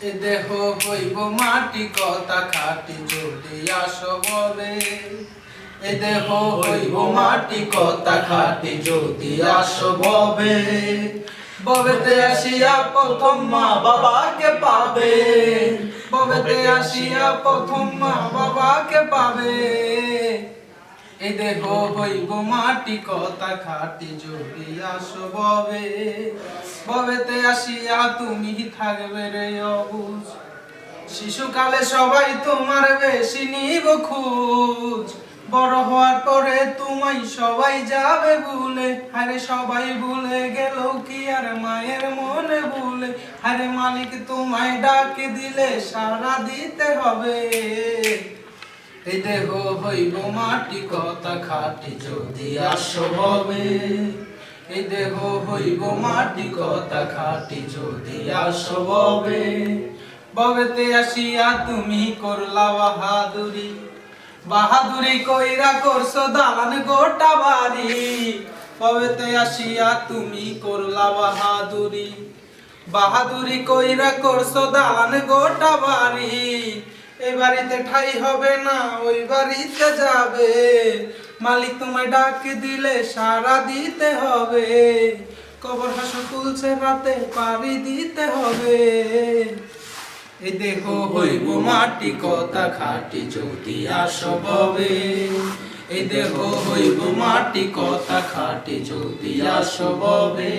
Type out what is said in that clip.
এ দেহ হইব মাটি কথা খাটি যদি আসো ববে এ দেহ হইব মাটি কথা খাটি যদি আসো ববে ববেতে আসিয়া প্রথম মা বাবাকে পাবে ববেতে আসিয়া প্রথম মা বাবাকে পাবে এ দেহ হইব মাটি কথা খাটি যদি আসো ববে ববেতে আসিয়া তুমি থাকবে রে অবুঝ শিশুকালে সবাই তোমার বেশি নিব খোঁজ বড় হওয়ার পরে তোমায় সবাই যাবে ভুলে আরে সবাই ভুলে গেল কি আর মায়ের মনে ভুলে আরে মালিক তোমায় ডাকে দিলে সাড়া দিতে হবে এই দেহ হইব মাটি কথা খাটি যদি আসো ববে এই দেহ হইব মাটি কথা খাটি যদি আসো ববে ববেতে আসিয়া তুমি করলা বাহাদুরি বাহাদুরি কইরা করছো দালান গোটা বাড়ি ববেতে আসিয়া তুমি করলা বাহাদুরি বাহাদুরি কইরা করছো দালান গোটা বাড়ি এই বাড়িতে ঠাই হবে না ওই বাড়িতে যাবে মালিক তোমায় ডাকে দিলে সাড়া দিতে হবে কবর হাসর তুলছে রাতে পাড়ি দিতে হবে এই দেহ হইব মাটি কথা খাটি যদি আসো ববে এই দেহ হইব মাটি কথা খাটি যদি আসো ববে।